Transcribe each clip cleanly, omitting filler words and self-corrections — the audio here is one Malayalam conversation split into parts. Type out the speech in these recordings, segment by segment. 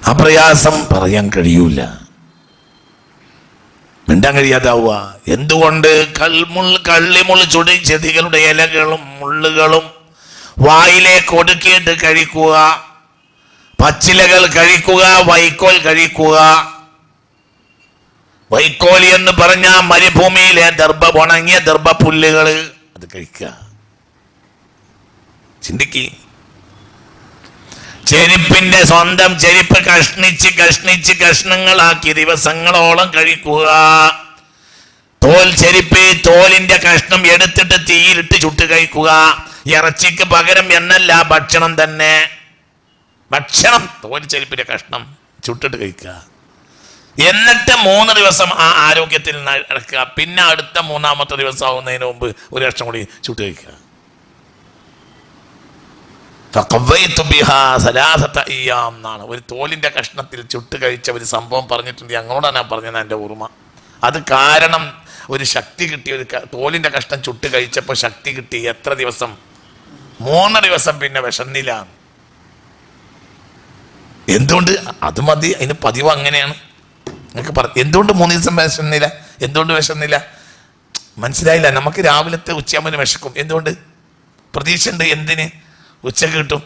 ആ പ്രയാസം പറയാൻ കഴിയൂല, മിണ്ടാൻ കഴിയാതാവുക. എന്തുകൊണ്ട്? കള്ളിമുൾ ചുടി ചെടികളുടെ ഇലകളും മുള്ളുകളും വായിലേക്ക് ഒടുക്കിയിട്ട് കഴിക്കുക, പച്ചിലകൾ കഴിക്കുക, വൈക്കോൽ കഴിക്കുക. വൈക്കോൽ എന്ന് പറഞ്ഞ മരുഭൂമിയിലെ ഉണങ്ങിയ ദർഭപ്പുല്ലുകൾ, അത് കഴിക്കുക. ചിന്തിക്ക്. ചെരുപ്പിന്റെ സ്വന്തം ചെരുപ്പ് കഷ്ണിച്ച് കഷ്ണങ്ങളാക്കി ദിവസങ്ങളോളം കഴിക്കുക. തോലിന്റെ കഷ്ണം എടുത്തിട്ട് തീയിലിട്ട് ചുട്ട് കഴിക്കുക. ഇറച്ചിക്ക് പകരം എന്നല്ല, ഭക്ഷണം തന്നെ. ഭക്ഷണം ചെരുപ്പിന്റെ കഷ്ണം ചുട്ടിട്ട് കഴിക്കുക. എന്നിട്ട് 3 ദിവസം ആ ആരോഗ്യത്തിൽ നടക്കുക. പിന്നെ അടുത്ത 3ാമത്തെ ദിവസം ആവുന്നതിന് മുമ്പ് ഒരു കഷ്ണം കൂടി ചുട്ട് കഴിക്കുക. എന്നാണ് ഒരു തോലിന്റെ കഷ്ണത്തിൽ ചുട്ട് കഴിച്ച ഒരു സംഭവം പറഞ്ഞിട്ടുണ്ട്. ഞങ്ങളോടാണ് ഞാൻ പറഞ്ഞത് എൻ്റെ ഓർമ്മ. അത് കാരണം ഒരു ശക്തി കിട്ടി. ഒരു തോലിന്റെ കഷ്ണം ചുട്ട് കഴിച്ചപ്പോൾ ശക്തി കിട്ടി. എത്ര ദിവസം? 3 ദിവസം പിന്നെ വിശന്നില്ല. എന്തുകൊണ്ട്? അത് മതി, അതിന് പതിവ് അങ്ങനെയാണ്. നിങ്ങൾക്ക് എന്തുകൊണ്ട് 3 ദിവസം വിശന്നില്ല? എന്തുകൊണ്ട് വിശന്നില്ല? മനസ്സിലായില്ല. നമുക്ക് രാവിലത്തെ ഉച്ചയാകുമ്പോൾ വിശക്കും. എന്തുകൊണ്ട്? പ്രതീക്ഷ ഉണ്ട്. എന്തിന്? ഉച്ചക്ക് കിട്ടും.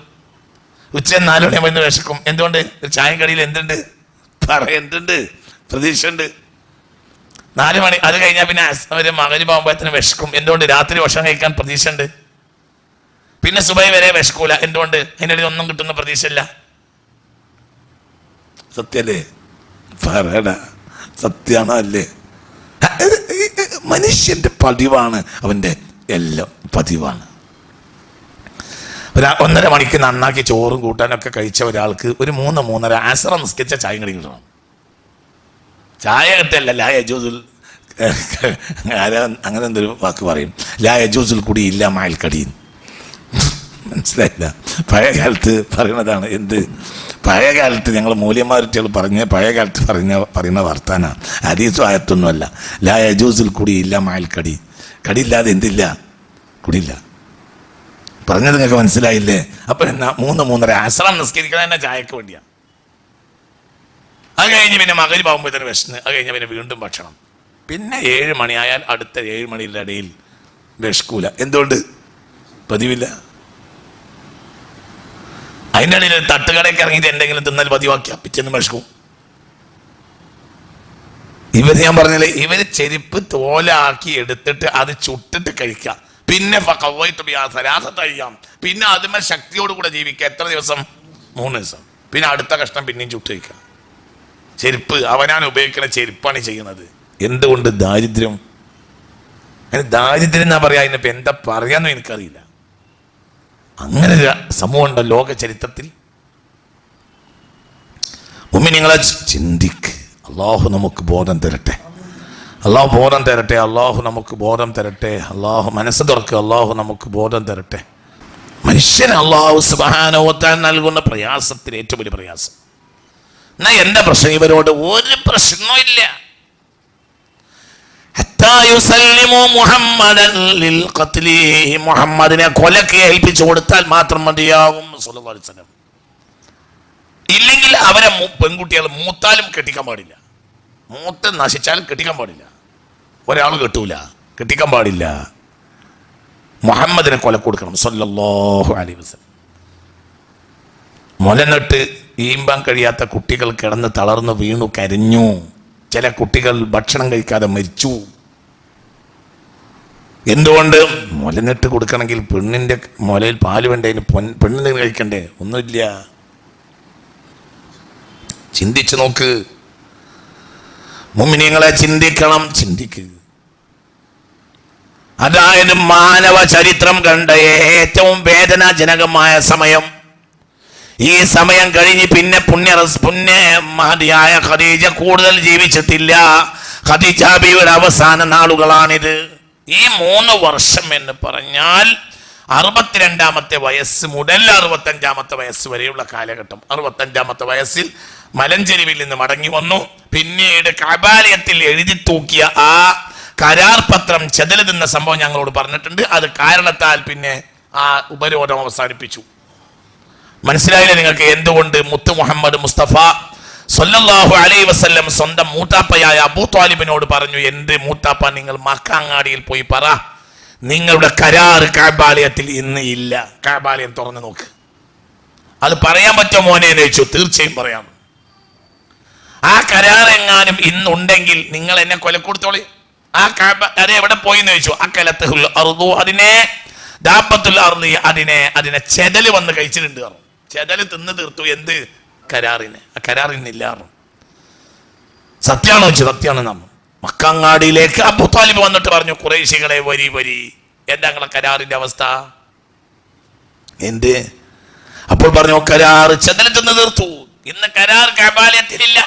ഉച്ച 4 മണിയാകുമ്പോൾ വിശക്കും. എന്തുകൊണ്ട്? ഒരു ചായ കടിയിൽ എന്തുണ്ട്? എന്തുണ്ട്? പ്രതീക്ഷ ഉണ്ട്. 4 മണി അത് കഴിഞ്ഞാൽ പിന്നെ ഒരു മകരിപ്പാകുമ്പോഴത്തേന് വിശക്കും. എന്തുകൊണ്ട്? രാത്രി ഭക്ഷണം കഴിക്കാൻ പ്രതീക്ഷ ഉണ്ട്. പിന്നെ സുബൈ വരെ വിശക്കൂല. എന്തുകൊണ്ട്? അതിനിടയിൽ ഒന്നും കിട്ടുന്ന പ്രതീക്ഷ ഇല്ല. സത്യല്ലേ? പറയട, സത്യമാണോ അല്ലേ? മനുഷ്യന്റെ പതിവാണ്, അവന്റെ എല്ലാം പതിവാണ്. 1.5 മണിക്ക് നന്നാക്കി ചോറും കൂട്ടാനൊക്കെ കഴിച്ച ഒരാൾക്ക് ഒരു 3-3:30 ആസറ നിസ്കരിച്ച ചായ കടി കിട്ടണം. ചായ കിട്ടല്ല, ലാ യജൂസുൽ, അങ്ങനെ എന്തൊരു വാക്ക് പറയും, ലാ യജൂസുൽ കൂടി ഇല്ല മായൽ കടിയും. മനസ്സിലായില്ല? പഴയ കാലത്ത് പറയുന്നതാണ്. എന്ത്? പഴയ കാലത്ത് ഞങ്ങൾ മൂല്യന്മാരുട്ടികൾ പറയുന്ന വർത്താന, ഹദീസും ആയത്തൊന്നുമല്ല. ലാ യജൂസുൽ കൂടി ഇല്ല മായൽ കടി. കടിയില്ലാതെ എന്തില്ല? കുടിയില്ല. പറഞ്ഞത് നിങ്ങൾക്ക് മനസ്സിലായില്ലേ? അപ്പൊ എന്നാ 3-3:30 ആശ്രമം നിസ്കരിക്കണം തന്നെ ചായക്ക് വേണ്ടിയാണ്. അത് കഴിഞ്ഞ് പിന്നെ മകരിപ്പാകുമ്പോൾ തന്നെ വിശന്ന്. അത് കഴിഞ്ഞ് പിന്നെ വീണ്ടും ഭക്ഷണം. പിന്നെ 7 മണിയായാൽ അടുത്ത 7 മണിയുടെ ഇടയിൽ വിശക്കൂല. എന്തുകൊണ്ട്? പതിവില്ല. അതിൻ്റെ ഇടയിൽ തട്ടുകടയ്ക്ക് ഇറങ്ങിയിട്ട് എന്തെങ്കിലും തിന്നാൽ പതിവാക്കിയ പിറ്റേന്ന് വിശക്കും. ഞാൻ പറഞ്ഞില്ലേ, ഇവര് ചെരുപ്പ് തോലാക്കി എടുത്തിട്ട് അത് ചുട്ടിട്ട് കഴിക്കുക. പിന്നെ പിന്നെ അതുമേ ശക്തിയോട് കൂടെ ജീവിക്കുക. എത്ര ദിവസം? 3 ദിവസം. പിന്നെ അടുത്ത കഷ്ണം പിന്നെയും ചുട്ട് കഴിക്കുക. ചെരുപ്പ് അവനാണ് ഉപയോഗിക്കുന്ന ചെരുപ്പാണ് ചെയ്യുന്നത്. എന്തുകൊണ്ട്? ദാരിദ്ര്യം. ദാരിദ്ര്യം എന്നാ പറയാ. അതിനിപ്പോ എന്താ പറയാന്ന് എനിക്കറിയില്ല. അങ്ങനെ ഒരു സമൂഹം ഉണ്ടോ ലോക ചരിത്രത്തിൽ? മുഅ്മിനീങ്ങളെ ചിന്തിക്ക്. അള്ളാഹു നമുക്ക് ബോധം തരട്ടെ. അള്ളാഹു ബോധം തരട്ടെ. അള്ളാഹു നമുക്ക് ബോധം തരട്ടെ. അള്ളാഹു മനസ്സ് തുറക്കുക. അള്ളാഹു നമുക്ക് ബോധം തരട്ടെ. മനുഷ്യന് അള്ളാഹു സുബ്ഹാനഹു വ തആല നൽകുന്ന പ്രയാസത്തിന് ഏറ്റവും വലിയ പ്രയാസം. എന്നാ എന്താ പ്രശ്നം? ഇവരോട് ഒരു പ്രശ്നവും ഇല്ല. മുഹമ്മദിനെ കൊലക്ക് ഏൽപ്പിച്ചു കൊടുത്താൽ മാത്രം മതിയാകും. ഇല്ലെങ്കിൽ അവരെ പെൺകുട്ടികൾ മൂത്താലും കെട്ടിക്കാൻ പാടില്ല. മൂത്ത് നശിച്ചാലും കെട്ടിക്കാൻ പാടില്ല. ഒരാൾ കെട്ടൂല, കെട്ടിക്കാൻ പാടില്ല. മുഹമ്മദിനെ കൊല കൊടുക്കണം സല്ലല്ലാഹു അലൈഹി വസല്ലം. മുലനിട്ട് ഈമ്പാൻ കഴിയാത്ത കുട്ടികൾ കിടന്ന് തളർന്നു വീണു കരഞ്ഞു. ചില കുട്ടികൾ ഭക്ഷണം കഴിക്കാതെ മരിച്ചു. എന്തുകൊണ്ട്? മുലനിട്ട് കൊടുക്കണമെങ്കിൽ പെണ്ണിന്റെ മുലയിൽ പാല് വേണ്ടതിന് പെണ്ണിന് കഴിക്കണ്ടേ? ഒന്നുമില്ല. ചിന്തിച്ചു നോക്ക്. മുഅ്മിനീങ്ങളെ ചിന്തിക്കണം. ചിന്തിക്കുക. അതായത് മാനവ ചരിത്രം കണ്ട ഏറ്റവും വേദനാജനകമായ സമയം. ഈ സമയം കഴിഞ്ഞ് പിന്നെ പുണ്യമഹതിയായ ഖദീജ കൂടുതൽ ജീവിച്ചിട്ടില്ല. ഖദീജ ബീവിയുടെ അവസാന നാളുകളാണിത്. ഈ 3 വർഷം എന്ന് പറഞ്ഞാൽ 62-ാമത്തെ വയസ്സ് മുതൽ 65-ാമത്തെ വയസ്സ് വരെയുള്ള കാലഘട്ടം. 65-ാമത്തെ വയസ്സിൽ മലഞ്ചെരിവിൽ നിന്ന് മടങ്ങി വന്നു. പിന്നീട് കഅബാലയത്തിൽ എഴുതി തൂക്കിയ ആ കരാർ പത്രം ചെതലെന്ന സംഭവം ഞങ്ങളോട് പറഞ്ഞിട്ടുണ്ട്. അത് കാരണത്താൽ പിന്നെ ആ ഉപരോധം അവസാനിപ്പിച്ചു. മനസ്സിലായില്ലേ നിങ്ങൾക്ക്? എന്തുകൊണ്ട്? മുത്ത് മുഹമ്മദ് മുസ്തഫ സല്ലല്ലാഹു അലൈഹി വസല്ലം സ്വന്തം മൂത്താപ്പയായ അബൂ ത്വാലിബിനോട് പറഞ്ഞു, എന്റെ മൂത്താപ്പ, നിങ്ങൾ മക്കാങ്ങാടിയിൽ പോയി പറ, നിങ്ങളുടെ കരാർ കഅബാലയത്തിൽ ഇന്ന് ഇല്ല, കഅബാലയം തുറന്നു നോക്ക്. അത് പറയാൻ പറ്റുമോ മോനെ എന്ന് ചോദിച്ചു. തീർച്ചയായും പറയാം. ആ കരാർ എങ്ങാനും ഇന്നുണ്ടെങ്കിൽ നിങ്ങൾ എന്നെ കൊലക്കൊടുത്തോളി. ആ അത് എവിടെ പോയി എന്ന് ചോദിച്ചു. അക്കലത്തുൽ അർദു, അതിനെ ദാബത്തുൽ അർദി, അതിനെ ചെതല് വന്ന് കഴിച്ചിട്ടുണ്ട്. ചെതല് തിന്ന് തീർത്തു. എന്ത്? കരാറിന്. ആ കരാറിനില്ല. സത്യാണോ വെച്ചു? സത്യമാണ്. നമ്മ മക്കാങ്ങാടിയിലേക്ക് അബൂ ത്വാലിബ് വന്നിട്ട് പറഞ്ഞു, ഖുറൈശികളെ വരി വരി, എന്താ നിങ്ങളെ കരാറിന്റെ അവസ്ഥ? എന്ത്? അപ്പോൾ പറഞ്ഞു, കരാർ ചെതല് തിന്ന് തീർത്തു. ഇന്ന് കരാർ കഅബാലയത്തിലില്ല.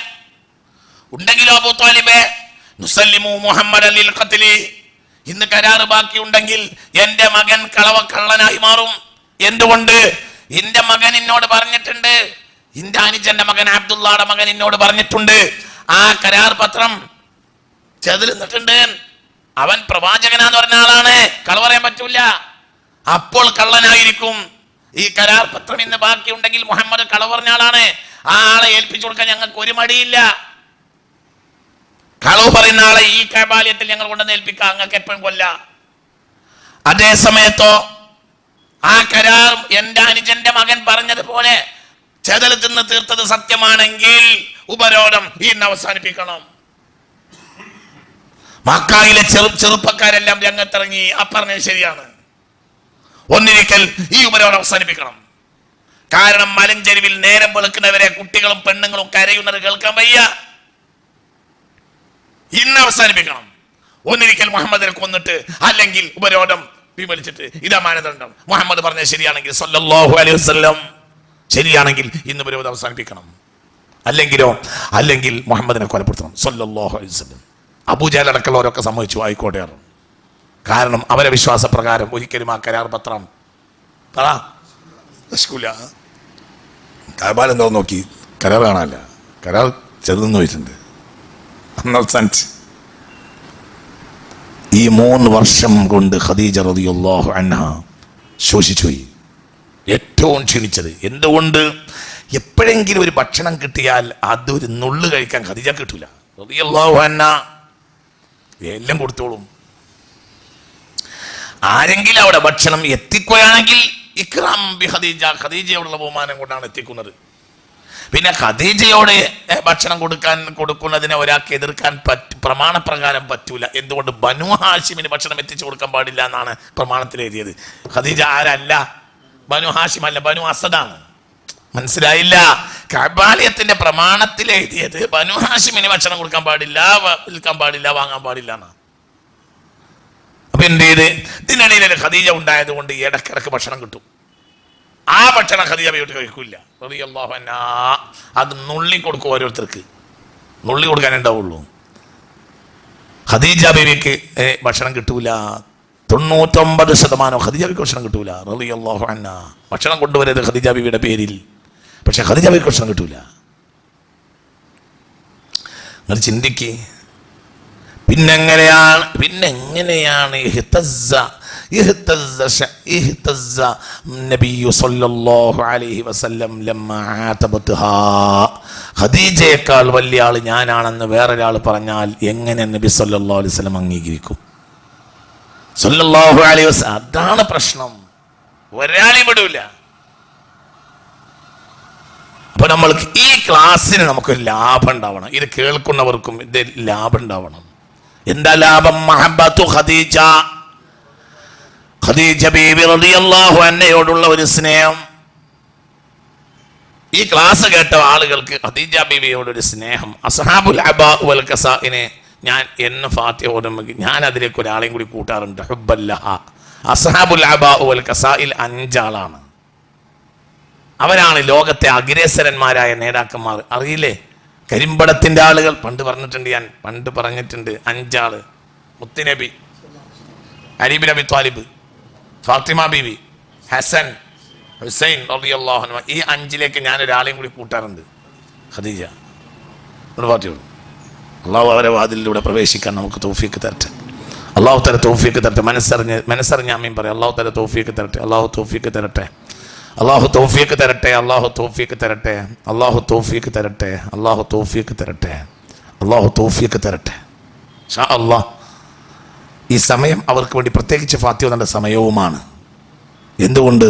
ഉണ്ടെങ്കിലോ അബൂ ത്വാലിബേ, നുസല്ലിമു മുഹമ്മദൻ ലിൽ ഖത്ലി, ഇന്ന് കരാർ ബാക്കിയുണ്ടെങ്കിൽ എന്റെ മകൻ കള്ളനായി മാറും. എന്തുകൊണ്ട്? എന്റെ മകൻ എന്നോട് പറഞ്ഞിട്ടുണ്ട്, എന്റെ അനുജന്റെ മകൻ അബ്ദുള്ളയുടെ മകൻ എന്നോട് പറഞ്ഞിട്ടുണ്ട്, ആ കരാർ പത്രം ചെതിർന്നിട്ടുണ്ട്. അവൻ പ്രവാചകനാന്ന് പറഞ്ഞ ആളാണ്, കള പറയാൻ പറ്റൂല. അപ്പോൾ കള്ളനായിരിക്കും. ഈ കരാർ പത്രം ഇന്ന് ബാക്കിയുണ്ടെങ്കിൽ മുഹമ്മദ് കള പറഞ്ഞ ആളാണ്, ആ ആളെ ഏൽപ്പിച്ചു കൊടുക്കാൻ ഞങ്ങൾക്ക് ഒരു മടിയില്ല. കളവ് പറയുന്ന ആളെ ഈ കഅബാലയത്തിൽ ഞങ്ങൾ കൊണ്ടുവന്ന് ഏൽപ്പിക്കാം, അങ്ങക്ക് എപ്പോഴും കൊല്ല. അതേ സമയത്തോ ആ കരാർ എന്റെ അനുജന്റെ മകൻ പറഞ്ഞതുപോലെ ചെതല് തിന്ന് തീർത്തത് സത്യമാണെങ്കിൽ ഉപരോധം ഇന്ന് അവസാനിപ്പിക്കണം. മക്കായിലെ ചെറുപ്പക്കാരെല്ലാം രംഗത്തിറങ്ങി. പറഞ്ഞത് ശരിയാണ്, ഒന്നിരിക്കൽ ഈ ഉപരോധം അവസാനിപ്പിക്കണം. കാരണം മലഞ്ചെരുവിൽ നേരം വെളുക്കുന്നവരെ കുട്ടികളും പെണ്ണുങ്ങളും കരയുന്നത് കേൾക്കാൻ വയ്യ. ഇന്ന് അവസാനിപ്പിക്കണം. ഒന്നിരിക്കൽ മുഹമ്മദിനെ കൊന്നിട്ട്, അല്ലെങ്കിൽ ഉപരോധം പിൻവലിച്ചിട്ട്. ഇതാ മാനദണ്ഡം. മുഹമ്മദ് പറഞ്ഞത് ശരിയാണെങ്കിൽ, സല്ലല്ലാഹു അലൈഹി വസല്ലം ശരിയാണെങ്കിൽ ഇന്ന് ഉപരോധം അവസാനിപ്പിക്കണം. അല്ലെങ്കിൽ മുഹമ്മദിനെ കൊലപ്പെടുത്തണം, സല്ലല്ലാഹു അലൈഹി വസല്ലം. അബൂജഹൽ അടക്കമുള്ളവരൊക്കെ സമ്മതിച്ചു, ആയിക്കോട്ടെ. കാരണം അവരെ വിശ്വാസപ്രകാരം ഒരിക്കലും ആ കരാർ പത്രം കഅബാലയം എന്തോ നോക്കി കരാർ കാണാനല്ല, കരാർ ചെറുതെന്ന് പോയിട്ടുണ്ട്. ഈ 3 വർഷം കൊണ്ട് ഖദീജ റളിയല്ലാഹു അൻഹ ശോഷിച്ചുപോയി. ഏറ്റവും ക്ഷീണിച്ചത് എന്തുകൊണ്ട്? എപ്പോഴെങ്കിലും ഒരു ഭക്ഷണം കിട്ടിയാൽ അതൊരു നുള്ളു കഴിക്കാൻ ഖദീജ കിട്ടൂല. റളിയല്ലാഹു അൻഹ എല്ലാം കൊടുത്തോളും. ആരെങ്കിലും അവിടെ ഭക്ഷണം എത്തിക്കുകയാണെങ്കിൽ ഇക്റാം ബി ഖദീജ, ഖദീജയോടുള്ള ബഹുമാനം കൊണ്ടാണ് എത്തിക്കുന്നത്. പിന്നെ ഖദീജയോട് ഭക്ഷണം കൊടുക്കുന്നതിനെ ഒരാൾക്ക് എതിർക്കാൻ പ്രമാണപ്രകാരം പറ്റൂല. എന്തുകൊണ്ട്? ബനു ഹാഷിമിന് ഭക്ഷണം എത്തിച്ചു കൊടുക്കാൻ പാടില്ല എന്നാണ് പ്രമാണത്തിൽ എഴുതിയത്. ഖദീജ ആരല്ല? ബനു ഹാഷിം അല്ല, ബനു അസദാണ്. മനസ്സിലായില്ല? കഅബാലയത്തിന്റെ പ്രമാണത്തിൽ എഴുതിയത് ബനു ഹാഷിമിന് ഭക്ഷണം കൊടുക്കാൻ പാടില്ല, വിൽക്കാൻ പാടില്ല, വാങ്ങാൻ പാടില്ല എന്നാണ്. അപ്പൊ എന്ത് ചെയ്ത്? ഇതിനിടയിൽ ഖദീജ ഉണ്ടായത് കൊണ്ട് ഇടക്കിടക്ക് ഭക്ഷണം കിട്ടും. ആ ഭക്ഷണം ഖദീജ വീട്ടിൽ കഴിക്കൂല. റളിയല്ലാഹു അൻഹാ അത് നുള്ളി കൊടുക്കും. ഓരോരുത്തർക്ക് നുള്ളി കൊടുക്കാനേ ഉണ്ടാവുള്ളൂ. ഖദീജ ബീവിക്ക് ഭക്ഷണം കിട്ടൂല. 99% ഖദീജ ബീവിക്ക് ഭക്ഷണം കിട്ടൂല. റളിയല്ലാഹു അൻഹാ ഭക്ഷണം കൊണ്ടുവരരുത് ഖദീജ ബീവിയുടെ പേരിൽ, പക്ഷെ ഖദീജ ബീവിക്ക് ഭക്ഷണം കിട്ടൂല. നിങ്ങൾ ചിന്തിക്ക്. പിന്നെങ്ങനെയാണ് ഖദീജയേക്കാൾ വലിയ ആള് ഞാനാണെന്ന് വേറൊരാൾ പറഞ്ഞാൽ എങ്ങനെ നബി സല്ലല്ലാഹു അലൈഹി വസല്ലം അംഗീകരിക്കും? സല്ലല്ലാഹു അലൈഹി വസല്ലം. അതാണ് പ്രശ്നം. ഒരാളെയും വിടൂല. അപ്പൊ നമ്മൾക്ക് ഈ ക്ലാസ്സിന് നമുക്കൊരു ലാഭം ഉണ്ടാവണം. ഇത് കേൾക്കുന്നവർക്കും ഇത് ലാഭം ഉണ്ടാവണം. എന്താ ലാഭം? മഹബ്ബത്തു ഖദീജ, ഖദീജ ബീബി റളിയല്ലാഹു അൻഹയോടുള്ള ഒരു സ്നേഹം. ഈ ക്ലാസ് കേട്ട ആളുകൾക്ക് ഖദീജ ബീവിയോടൊരു സ്നേഹം. അസ്ഹാബുൽ അബാ വൽ കസാഇനെ ഞാൻ എന്ന് ഫാത്തിഹ ഓതുമ്പോൾ ഞാൻ അതിലേക്ക് ഒരാളെയും കൂടി കൂട്ടാറുണ്ട്. ഹുബ്ബല്ലഹ. അസ്ഹാബുൽ അബാ വൽ കസാഇൽ 5 ആളാണ്. അവരാണ് ലോകത്തെ അഗ്രേസരന്മാരായ നേതാക്കന്മാർ. അറിയില്ലേ? കരിമ്പടത്തിന്റെ ആളുകൾ പണ്ട് പറഞ്ഞിട്ടുണ്ട്. 5 ആള്. മുത്തുനബി, Ali bin Abi Talib, Fatima Beevi, Hasan, Hussain റളിയല്ലാഹു അൻഹു. ഈ 5ലേക്ക് ഞാൻ ഒരാളെയും കൂടി കൂട്ടാറുണ്ട്. ഖദീജ. അള്ളാഹു അവരെ വാതിലിലൂടെ പ്രവേശിക്കാൻ നമുക്ക് തൗഫീഖ് തരട്ടെ. അള്ളാഹു തല തൗഫീഖ് തരട്ടെ. മനസ്സറിഞ്ഞ് ആമീൻ പറയാം. അള്ളാഹു തല തൗഫീഖ് തരട്ടെ. അള്ളാഹു തൗഫീഖ് തരട്ടെ. അള്ളാഹു തൗഫീഖ് തരട്ടെ, അള്ളാഹു തൗഫീഖ് തരട്ടെ, അള്ളാഹു തൗഫീഖ് തരട്ടെ, അള്ളാഹു തൗഫീഖ് തരട്ടെ, അള്ളാഹു തൗഫീഖ് തരട്ടെ. ഇൻഷാ അല്ലാഹ് ഈ സമയം അവർക്ക് വേണ്ടി പ്രത്യേകിച്ച് ഫാത്തിഹ ഓതേണ്ട സമയവുമാണ്. എന്തുകൊണ്ട്?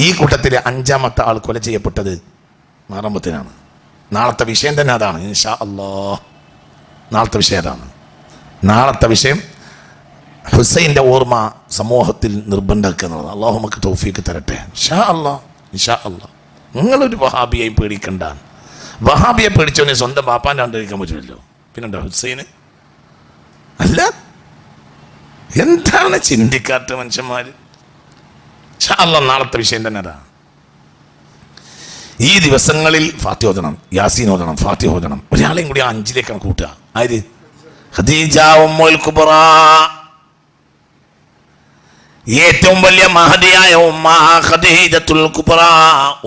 ഈ കൂട്ടത്തിലെ 5ാമത്തെ ആൾ കൊല ചെയ്യപ്പെട്ടത് മാറമ്പത്തിനാണ്. നാളത്തെ വിഷയം തന്നെ അതാണ്. ഇൻഷാ അല്ലാഹ് നാളത്തെ വിഷയം അതാണ്. നാളത്തെ വിഷയം ഹുസൈൻ്റെ ഓർമ്മ സമൂഹത്തിൽ നിർബന്ധമാക്കുക എന്നുള്ളത്. അള്ളാഹു നമുക്ക് തൗഫീഖ് തരട്ടെ. ഇൻഷാ അല്ലാഹ്, ഇൻഷാ അല്ലാഹ്. നിങ്ങളൊരു വഹാബിയായി പേടിക്കണ്ട. വഹാബിയെ പേടിച്ചവനെ സ്വന്തം ബാപ്പാൻ്റെ കണ്ടിരിക്കാൻ പറ്റില്ലല്ലോ, പിന്നെന്താ ഹുസൈന്? അല്ല, എന്താണ് ചിന്തിക്കാത്ത മനുഷ്യന്മാർ? ഇൻഷാ അല്ലാഹ് നാളത്തെ വിഷയം തന്നെ അതാ. ഈ ദിവസങ്ങളിൽ ഫാത്തിഹ ഓതണം, യാസീൻ ഓതണം, ഫാത്തിഹ ഓതണം. ഒരാളെയും കൂടി 5ലേക്കാണ് കൂട്ടുക. ആര്? ഖദീജ ഉമ്മുൽ കുബ്ര, ഏറ്റവും വലിയ മഹദിയായ ഉമ്മ ഖദീജത്തുൽ കുബ്ര,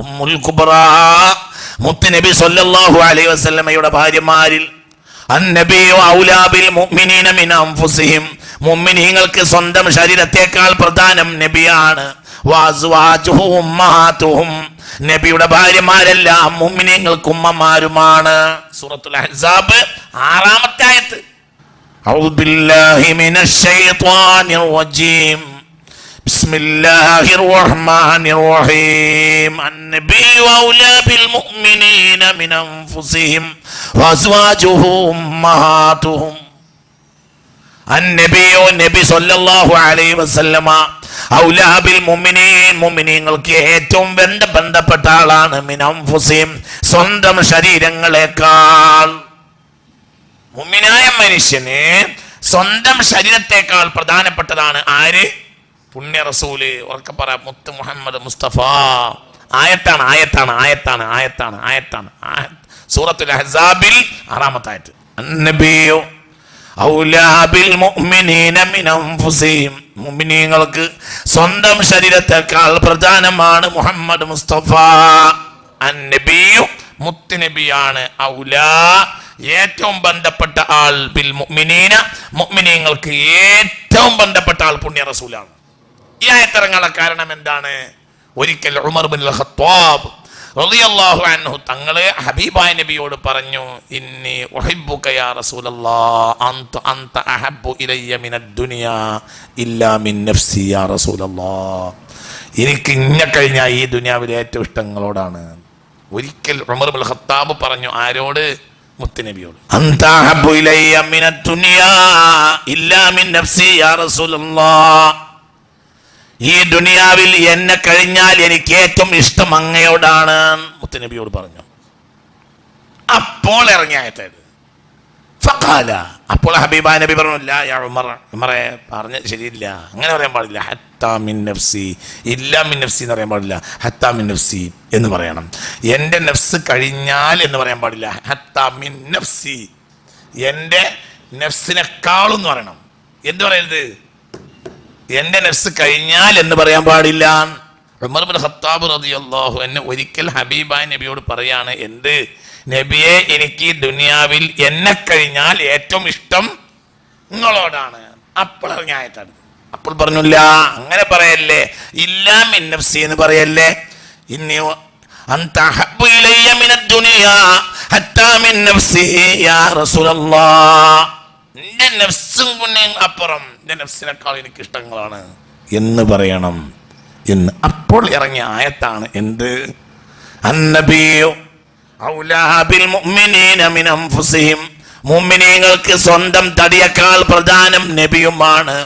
ഉമ്മുൽ കുബ്ര. മുത്തുനബി സല്ലല്ലാഹു അലൈഹി വസല്ലമയുടെ ഭാര്യമാരിൽ അന്നബിയു ഔലാ ബിൽ മുഅ്മിനീന മിൻ അൻഫുസിഹിം, മുഅ്മിനീങ്ങൾക്ക് സ്വന്തം ശരീരത്തേക്കാൾ പ്രധാനം നബിയാണ്. വഅസ്വാജുഹു ഉമ്മഹാതുഹും, നബിയുടെ ഭാര്യമാരെല്ലാം മുഅ്മിനീങ്ങൾക്ക് ഉമ്മമാരുമാണ്. സൂറത്തുൽ അഹ്സാബ് 6ാമത്തെ ആയത്ത്. അഊദു ബില്ലാഹി മിനശ് ശൈത്വാനിർ റജീം. ബിസ്മില്ലാഹിർ റഹ്മാനിർ റഹീം. അന്നബിയു ഔലാ ബിൽ മുഅ്മിനീന മിൻ അൻഫുസിഹിം വഅസ്വാജുഹു ഉമ്മഹാതുഹും. അന്നബിയു നബി സല്ലല്ലാഹു അലൈഹി വസല്ലമ ഔലാ ബിൽ മുഅ്മിനീൻ, മുഅ്മിനീങ്ങൾക്ക് ഏറ്റവും ബന്ധപ്പെട്ട ആളാണ്. മിൻ അൻഫുസിഹിം, സ്വന്തം ശരീരങ്ങളെക്കാൾ. മുഅ്മിനായ മനുഷ്യന് സ്വന്തം ശരീരത്തെക്കാൾ പ്രധാനപ്പെട്ടതാണ് ആര്? പുണ്യ റസൂല്. ഉറക്കെ പറ, മുത്ത് മുഹമ്മദ് മുസ്തഫ. ആയത്താണ്, ആയത്താണ്, ആയത്താണ്, ആയത്താണ്, ആയത്താണ്. സൂറത്തുൽ അഹ്സാബിൽ 6ാമത്തെ ആയത്ത്. അന്നബിയു ഔലാ ബിൽ മുഅ്മിനീന മിൻ അൻഫുസിഹിം, മുഅ്മിനീങ്ങൾക്ക് സ്വന്തം ശരീരത്തെക്കാൾ പ്രധാനമാണ് മുഹമ്മദ് മുസ്തഫ. അന്നബിയു, മുത്തുനബിയാണ്. ഔലാ, ഏറ്റവും ബന്ധപ്പെട്ട ആൾ. ബിൽ മുഅ്മിനീന, മുഅ്മിനീങ്ങൾക്ക് ഏറ്റവും ബന്ധപ്പെട്ട ആൾ പുണ്യ റസൂലാണ്. ഈ ആയത്തിറങ്ങാനുള്ള കാരണം എന്താണ്? ഒരിക്കൽ ഉമർ ഇബ്നുൽ ഖത്താബ് റളിയല്ലാഹു അൻഹു തങ്ങളെ ഹബീബായ നബിയോട് പറഞ്ഞു, ഇന്നി ഉഹിബ്ബുക യാ റസൂലല്ലാഹ്, അൻത അഹബ്ബു ഇലയ്യ മിനദ് ദുനിയാ ഇല്ലാ മിൻ നഫ്സി യാ റസൂലല്ലാഹ്, എനിക്ക് ഇന്നെ കഴിഞ്ഞാൽ ഈ ദുനിയാവിലെ ഏറ്റവും ഇഷ്ടം നിങ്ങളോടാണ്. ഒരിക്കൽ ഉമർ ഇബ്നുൽ ഖത്താബ് പറഞ്ഞു, ആരോട്? മുത്തുനബിയോട്. അൻത അഹബ്ബു ഇലയ്യ മിനദ് ദുനിയാ ഇല്ലാ മിൻ നഫ്സി യാ റസൂലല്ലാഹ്, ഈ ദുനിയാവിൽ എന്നെ കഴിഞ്ഞാൽ എനിക്ക് ഏറ്റവും ഇഷ്ടം അങ്ങയോടാണ് മുത്തുനബിയോട് പറഞ്ഞു. അപ്പോൾ ഇറങ്ങിയ ആയത്തേത് ഫഖാല, അപ്പോൾ ഹബീബായ നബി പറഞ്ഞു, ലാ യാ ഉമർ, ഉമറെ പറഞ്ഞ ശരിയില്ല, അങ്ങനെ പറയാൻ പാടില്ല. ഹത്താ മിൻ നഫ്സി, ഇല്ലാ മിൻ നഫ്സി എന്ന് പറയാൻ പാടില്ല, ഹത്താ മിൻ നഫ്സി എന്ന് പറയണം. എൻ്റെ നഫ്സ് കഴിഞ്ഞാൽ എന്ന് പറയാൻ പാടില്ല, ഹത്താ മിൻ നഫ്സി, എൻ്റെ നഫ്സിനെക്കാളും എന്ന് പറയണം. എന്ത് പറയരുത്? എൻ്റെ നഫ്സ് കഴിഞ്ഞാൽ എന്ന് പറയാൻ പാടില്ല. ഉമർ ഇബ്നു ഖത്താബ് റളിയല്ലാഹു അൻഹു ഒരിക്കൽ ഹബീബായ നബിയോട് പറയാണ്, എന്ത് നബിയെ, എനിക്ക് ദുനിയാവിൽ എന്നെ കഴിഞ്ഞാൽ ഏറ്റവും ഇഷ്ടം നിങ്ങളോടാണ്. അപ്പോൾ ഇറങ്ങിയ ആയത്താണ്. അപ്പോൾ പറഞ്ഞില്ല, അങ്ങനെ പറയല്ലേ, ഇല്ലാ മിൻ നഫ്സി എന്ന് പറയല്ലേ. ഇന്നി അൻത അഹബ്ബു ഇലയ്യ മിനദ് ദുനിയാ ഹത്താ മിൻ നഫ്സി യാ റസൂലല്ലാഹ്, എൻ്റെ നഫ്സും പുണ്യം അപ്പുറം എൻ്റെ നഫ്സിനേക്കാൾ എനിക്ക് ഇഷ്ടങ്ങളാണ് എന്ന് പറയണം എന്ന്. അപ്പോൾ ഇറങ്ങിയ ആയത്താണ് എന്ത്? അന്നബിയു ഔലാ ബിൽ മുഅ്മിനീന മിൻ അൻഫുസിഹിം, മുഅ്മിനീങ്ങൾക്ക് സ്വന്തം തടിയേക്കാൾ പ്രധാനം നബിയുമാണ്.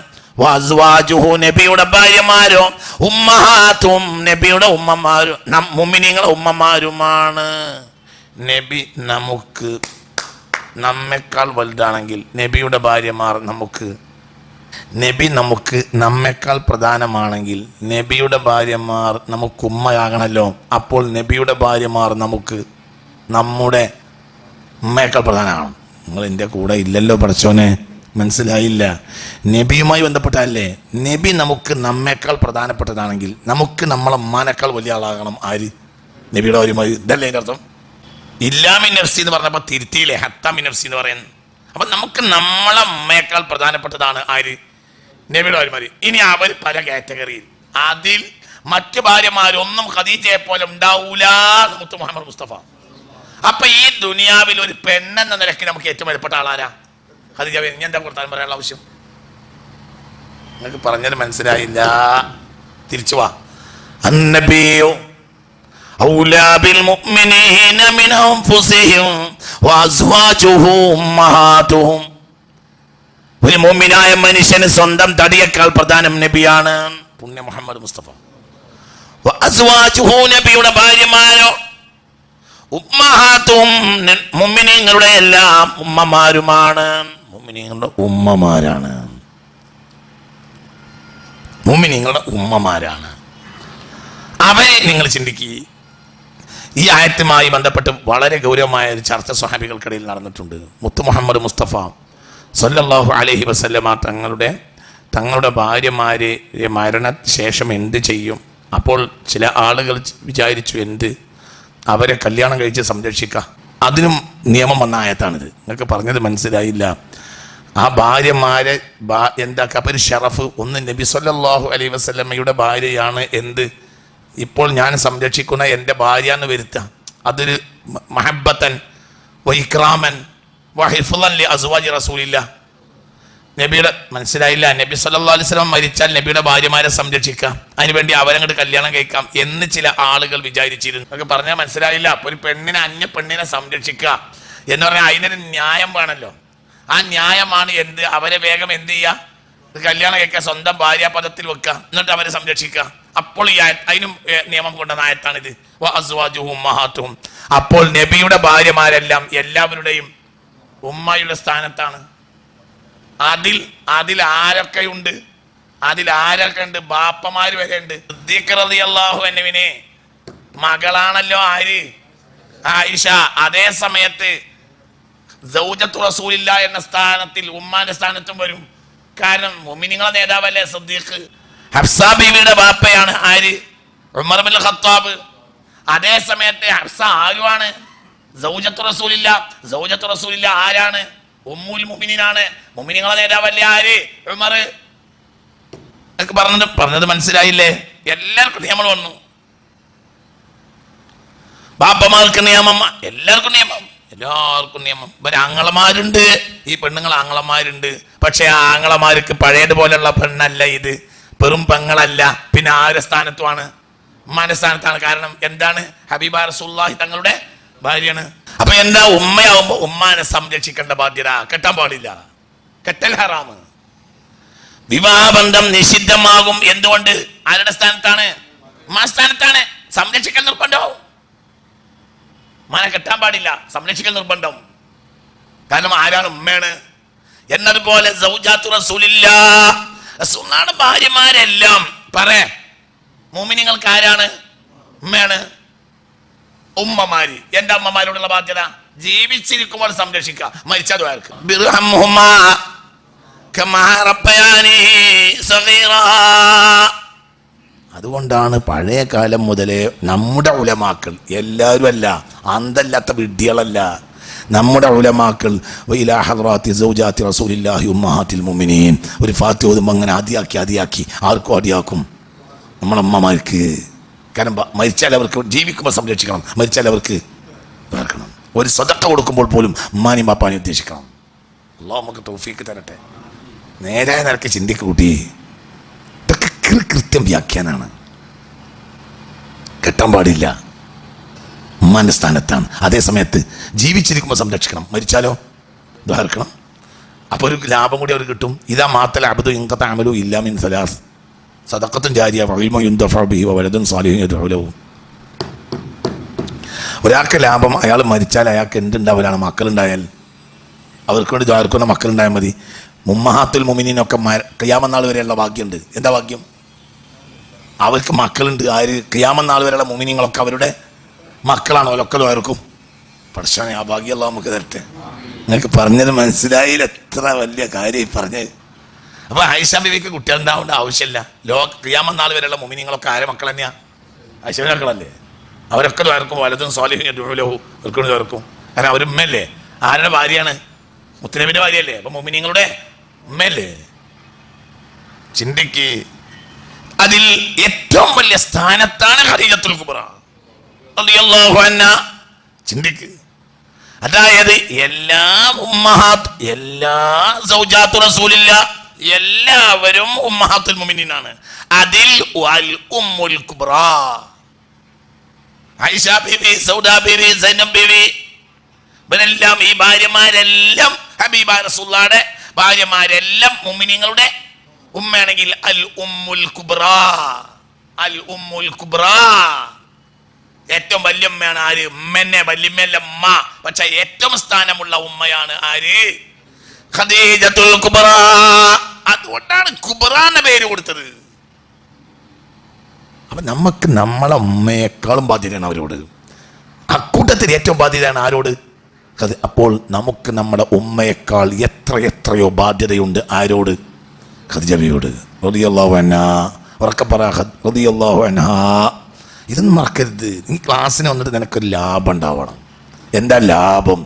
വഅസ്വാജുഹു, നബിയുടെ ഭാര്യമാരോ, ഉമ്മഹാതും, നബിയുടെ ഉമ്മമാരും, മുഅ്മിനീങ്ങളുടെ ഉമ്മമാരുമാണ്. നബി നമുക്ക് നമ്മെക്കാൾ വലുതാണെങ്കിൽ നബിയുടെ ഭാര്യമാർ നബി നമുക്ക് നമ്മെക്കാൾ പ്രധാനമാണെങ്കിൽ നബിയുടെ ഭാര്യമാർ നമുക്ക് ഉമ്മയാകണമല്ലോ. അപ്പോൾ നബിയുടെ ഭാര്യമാർ നമുക്ക് നമ്മുടെ ഉമ്മയേക്കാൾ പ്രധാനമാണ്. നിങ്ങൾ എൻ്റെ കൂടെ ഇല്ലല്ലോ പഠിച്ചോനെ, മനസ്സിലായില്ല. നബിയുമായി ബന്ധപ്പെട്ടല്ലേ. നബി നമുക്ക് നമ്മേക്കാൾ പ്രധാനപ്പെട്ടതാണെങ്കിൽ നമുക്ക് നമ്മളെ ഉമ്മാനേക്കാൾ വലിയ ആളാകണം. ആര്? നബിയുടെ ഭാര്യമാർ. ഇതല്ലേ അതിൻ്റെ അർത്ഥം? ഇല്ലാമിൻ നഫ്സി എന്ന് പറഞ്ഞപ്പോൾ തിരുത്തിയില്ലേ, ഹത്താമിൻ നഫ്സി എന്ന് പറയുന്നത്. അപ്പം നമുക്ക് നമ്മളെ ഉമ്മയേക്കാൾ പ്രധാനപ്പെട്ടതാണ് ആര്? നബിയുടെ ഭാര്യമാർ. ഇനി അവർ പല കാറ്റഗറിയിൽ, അതിൽ മറ്റു ഭാര്യമാരൊന്നും ഖദീജയെ പോലെ ഉണ്ടാവൂല മുത്തു മുഹമ്മദ് മുസ്തഫ. അപ്പൊ ഈ ദുനിയാവിൽ ഒരു പെണ്ണെന്ന നിലയ്ക്ക് നമുക്ക് ഏറ്റവും വിലപ്പെട്ട ആളാരാ? ഖദീജ. ഇനി എന്താ കൊടുത്താലും പറയാനുള്ള ആവശ്യം? നിങ്ങൾക്ക് പറഞ്ഞത് മനസ്സിലായില്ല. തിരിച്ചു വാ. അന്നബിയു ഔലാ ബിൽ മുഅ്മിനീന മിൻ അൻഫുസിഹിം വഅസ്വാജുഹു ഉമ്മഹാതുഹും. ഒരു മുഅ്മിനായ മനുഷ്യന് സ്വന്തം തടിയേക്കാൾ പ്രധാനം നബിയാണ് പുണ്യ മുഹമ്മദ് മുസ്തഫ. വഅസ്വാജുഹു, നബിയുടെ ഭാര്യമാരോ ഉമ്മഹാതുഹും, മുഅ്മിനീങ്ങളുടെ എല്ലാം ഉമ്മമാരുമാണ്. മുഅ്മിനീങ്ങളുടെ ഉമ്മമാരാണ്. മുഅ്മിനീങ്ങളുടെ ഉമ്മമാരാണ് അവരെ. നിങ്ങൾ ചിന്തിക്കുക, ഈ ആയത്തുമായി ബന്ധപ്പെട്ട് വളരെ ഗൗരവമായ ഒരു ചർച്ച സ്വഹാബികൾക്കിടയിൽ നടന്നിട്ടുണ്ട്. മുത്തു മുഹമ്മദ് മുസ്തഫ സല്ലല്ലാഹു അലൈഹി വസല്ലമ തങ്ങളുടെ ഭാര്യമാരെ മരണശേഷം എന്ത് ചെയ്യും? അപ്പോൾ ചില ആളുകൾ വിചാരിച്ചു, എന്ത് അവരെ കല്യാണം കഴിച്ച് സംരക്ഷിക്കുക. അതിനും നിയമം വന്ന ആയത്താണിത്. നിങ്ങൾക്ക് പറഞ്ഞത് മനസ്സിലായില്ല. ആ ഭാര്യമാരെ എന്താക്കുക? അപ്പോൾ ഒരു ഷറഫ്, ഒന്ന് നബി സല്ലല്ലാഹു അലൈഹി വസല്ലമയുടെ ഭാര്യയാണ് എന്ത്, ഇപ്പോൾ ഞാൻ സംരക്ഷിക്കുന്ന എൻ്റെ ഭാര്യ എന്ന് വരുത്തുക. അതൊരു മഹബ്ബത്തൻ വഇക്റാമൻ വഹിഫ്ളൻ ലി അസ്വാജി റസൂലില്ല. നബിയുടെ മനസ്സിലായില്ല. നബി സല്ലല്ലാഹു അലൈഹി വസല്ലം മരിച്ചാൽ നബിയുടെ ഭാര്യമാരെ സംരക്ഷിക്കാം, അതിനുവേണ്ടി അവരങ്ങോട്ട് കല്യാണം കഴിക്കാം എന്ന് ചില ആളുകൾ വിചാരിച്ചിരുന്നു. എന്നൊക്കെ പറഞ്ഞാൽ മനസ്സിലായില്ല. അപ്പോൾ ഒരു പെണ്ണിനെ അന്യ പെണ്ണിനെ സംരക്ഷിക്കുക എന്ന് പറഞ്ഞാൽ അതിനൊരു ന്യായം വേണമല്ലോ. ആ ന്യായമാണ് എന്ത്? അവരെ വേഗം എന്ത് ചെയ്യുക? കല്യാണം കഴിക്കുക, സ്വന്തം ഭാര്യാപദത്തിൽ വെക്കുക, എന്നിട്ട് അവരെ സംരക്ഷിക്കുക. അപ്പോൾ ഈ അതിനും നിയമം കൊണ്ടുവന്ന ആയത്താണിത്. വഅസ്വാജുഹു ഉമ്മഹാതുഹും. അപ്പോൾ നബിയുടെ ഭാര്യമാരെല്ലാം എല്ലാവരുടെയും ഉമ്മയുടെ സ്ഥാനത്താണ്. അതിൽ ആരൊക്കെയുണ്ട്? ആരൊക്കെ ഉണ്ട്? ബാപ്പമാര് വരെ ഉണ്ട്. സിദ്ദീഖ് റളിയല്ലാഹു അൻഹുവിനെ മകളാണല്ലോ ആര്? ആയിഷ. അതേ സമയത്ത് സൗജത്തു റസൂലില്ല എന്ന സ്ഥാനത്തിൽ ഉമ്മാന്റെ സ്ഥാനത്തും വരും. കാരണം മുഅ്മിനീങ്ങളുടെ നേതാവല്ലേ സിദ്ദീഖ്. ഹഫ്സ ബീവിയുടെ ബാപ്പയാണ് ആര്? ഉമർ ഇബ്നുൽ ഖത്താബ്. അതേ സമയത്ത് ഹഫ്സ ആരുമാണ്? സൗജത്തു റസൂലില്ല ആരാണ്? ഉമ്മുൽ മുഅ്മിനീനാണ്. മുഅ്മിനീങ്ങളുടെ നേതാവല്ലേ ആര്? ഉമർ. പറഞ്ഞത് മനസ്സിലായില്ലേ? എല്ലാവർക്കും നിയമം വന്നു. ബാപ്പമാർക്ക് നിയമം, എല്ലാവർക്കും നിയമം. ഇവർ ആങ്ങളമാരുണ്ട്, ഈ പെണ്ണുങ്ങൾ ആങ്ങളമാരുണ്ട്. പക്ഷെ ആ ആങ്ങളമാർക്ക് പഴയതുപോലെയുള്ള പെണ്ണല്ല ഇത്, പെറും പെങ്ങളല്ല. പിന്നെ ആരുടെ സ്ഥാനത്തുമാണ്? ഉമ്മാന്റെ സ്ഥാനത്താണ്. കാരണം എന്താണ്? ഹബീബ റസൂലുള്ളാഹി തങ്ങളുടെ ഭാര്യയാണ്. അപ്പൊ എന്താ? ഉമ്മയാവുമ്പോ ഉമ്മാനെ സംരക്ഷിക്കേണ്ട ബാധ്യത. കെട്ടാൻ പാടില്ല, കെട്ടൽ ഹറാമ്. വിവാഹബന്ധം നിഷിദ്ധമാകും. എന്തുകൊണ്ട്? ആരുടെ സ്ഥാനത്താണ്? ഉമ്മാ സ്ഥാനത്താണ്. സംരക്ഷിക്കൽ നിർബന്ധവും. ഉമ്മാനെ കെട്ടാൻ പാടില്ല, സംരക്ഷിക്കൽ നിർബന്ധം. കാരണം ആരാണ്? ഉമ്മയാണ്. എന്നതുപോലെ സൗജാത്തു റസൂലില്ലാഹ്, റസൂലുള്ളാഹിയുടെ ഭാര്യമാരെല്ലാം പറയാ മുഅ്മിനീങ്ങൾക്ക് ആരാണ്? ഉമ്മയാണ്. ഉമ്മമാര്. എന്റെ അമ്മമാരോടുള്ള ബാധ്യത ജീവിച്ചിരിക്കുമ്പോൾ സംരക്ഷിക്കുക, മരിച്ചത് ആർക്ക്? ബിർഹംഹുമാ കമാ റബ്ബയാനി സഗീറാ. അതുകൊണ്ടാണ് പഴയ കാലം മുതലേ നമ്മുടെ ഉലമാക്കൾ, എല്ലാവരും അല്ല, അന്തല്ലാത്ത വിഡ്ഢികളല്ല, നമ്മുടെ ഉലമാക്കൾ വഇലാ ഹദ്റാത്തി സൗജാത്തി റസൂലില്ലാഹി ഉമ്മഹാത്തിൽ മുഅ്മിനീൻ ഒരു ഫാത്തിഹ ഓതുമ്പോൾ അങ്ങനെ ആദ്യാക്കി ആർക്കും ആദ്യാക്കും? നമ്മളമ്മമാർക്ക്. കാരണം മരിച്ചാൽ അവർക്ക് ജീവിക്കുമ്പോൾ സംരക്ഷിക്കണം, മരിച്ചാൽ അവർക്ക് വേർക്കണം. ഒരു സദഖ കൊടുക്കുമ്പോൾ പോലും ഉമ്മാനെയും ബാപ്പാനെയും ഉദ്ദേശിക്കണം. അല്ലാഹു നമുക്ക് തൗഫീഖ് തരട്ടെ. നേരായ നിലക്ക് ചിന്തിക്ക് കൂട്ടി. ഇതൊക്കെ കൃത്യം വ്യാഖ്യാനാണ്. കെട്ടാൻ പാടില്ല, ഉമ്മാന്റെ സ്ഥാനത്താണ്. അതേ സമയത്ത് ജീവിച്ചിരിക്കുമ്പോൾ സംരക്ഷിക്കണം, മരിച്ചാലോ ദ്വാർക്കണം. അപ്പോൾ ഒരു ലാഭം കൂടി അവർ കിട്ടും. ഇതാ മാത്തൽ അബ്ദു ഇൻഖത അമലു ഇല്ലാ മിൻ സലാസ് സദഖത്തുൻ ജാരിയ വഇൽമു യുൻതഫഉ ബിഹി വവലദുൻ സാലിഹുൻ യദ്ഉ ലഹു. ഒരാൾക്ക് ലാഭം, അയാൾ മരിച്ചാൽ അയാൾക്ക് എന്തുണ്ടാവലാണ്? മക്കളുണ്ടായാൽ അവർക്ക് വേണ്ടി ദ്വാർക്കുന്ന മക്കളുണ്ടായാൽ മതി. ഉമ്മഹാത്തുൽ മുഅ്മിനീനൊക്കെ ഖിയാമത്ത് നാൾ വരെയുള്ള ഭാഗ്യമുണ്ട്. എന്താ ഭാഗ്യം? അവർക്ക് മക്കളുണ്ട്. ആര്? ഖിയാമത്ത് നാൾ വരെയുള്ള മുഅ്മിനീങ്ങളൊക്കെ അവരുടെ മക്കളാണ്. അവരൊക്കെ ദ്വാർക്കും. പടച്ചോനെ ആ ഭാഗ്യം അല്ലാഹു നമുക്ക് തരട്ടെ. നിങ്ങൾക്ക് പറഞ്ഞത് മനസ്സിലായില്ല? എത്ര വലിയ കാര്യം പറഞ്ഞത്. അപ്പോൾ ആയിഷ ബീവിക്ക് കുട്ടികളുണ്ടാവേണ്ട ആവശ്യമില്ല. ഖിയാമത്ത് നാൾ വരെയുള്ള മുഅ്മിനീങ്ങളൊക്കെ ആരെ മക്കൾ തന്നെയാണ്? ആയിഷയുടെ മക്കളല്ലേ. അവരൊക്കെ ദ്വാർക്കും. വലതും സാലിഹുൻ യദ്ഉ ലഹു, അവർക്ക് ദ്വാർക്കും. കാരണം അവരുമ്മല്ലേ. ആരുടെ ഭാര്യയാണ്? മുത്തനബിന്റെ ഭാര്യയല്ലേ. അപ്പൊ മുഅ്മിനീങ്ങളുടെ ഉമ്മയല്ലേ. ചിന്തിക്ക്. അതിൽ ഏറ്റവും വലിയ സ്ഥാനത്താണ് ഖദീജത്തുൽ കുബ്ര റളിയല്ലാഹു അൻഹ. ചിന്തിക്ക്, അതായത് എല്ലാ ഉമ്മഹാത്ത്, എല്ലാ സൗജാത്തു റസൂലില്ല, എല്ലാവരും ഉമ്മഹാത്തുൽ മുഅ്മിനീനാണ്. അതിൽ വൽ ഉമ്മുൽ കുബ്ര ആയിഷ ബീവി, സൗദ ബീവി, സൈനബ് ബീവി, ഇവരെല്ലാം ഈ ഭാര്യമാരെല്ലാം ഹബീബായ റസൂലുള്ളാഹിയുടെ ഭാര്യമാരെല്ലാം മുഅ്മിനീങ്ങളുടെ ഉമ്മയാണെങ്കിൽ അൽ ഉമ്മുൽ കുബ്ര, അൽ ഉമ്മുൽ കുബ്ര ഏറ്റവും വലിയ ഉമ്മയാണ്. ആര്? ഉമ്മന്നെ, വല്യമ്മയല്ല ഉമ്മ. പക്ഷെ ഏറ്റവും സ്ഥാനമുള്ള ഉമ്മയാണ് ആര്? ഖദീജത്തുൽ കുബ്ര. അതുകൊണ്ടാണ് കുബ്ര എന്ന പേര് കൊടുത്തത്. അപ്പൊ നമുക്ക് നമ്മളെ ഉമ്മയെക്കാളും ബാധ്യതയാണ് അവരോട്. അക്കൂട്ടത്തിൽ ഏറ്റവും ബാധ്യതയാണ് ആരോട്? അപ്പോൾ നമുക്ക് നമ്മുടെ ഉമ്മയെക്കാൾ എത്രയോ ബാധ്യതയുണ്ട് ആരോട്? ഖദീജ ബിവിയോട് റളിയല്ലാഹു അൻഹാ. ഉറക്കെ പറ, റളിയല്ലാഹു അൻഹാ. ഇതൊന്നും മറക്കരുത്. നീ ക്ലാസ്സിന് വന്നിട്ട് നിനക്കൊരു ലാഭം ഉണ്ടാവണം. എന്താ ലാഭം?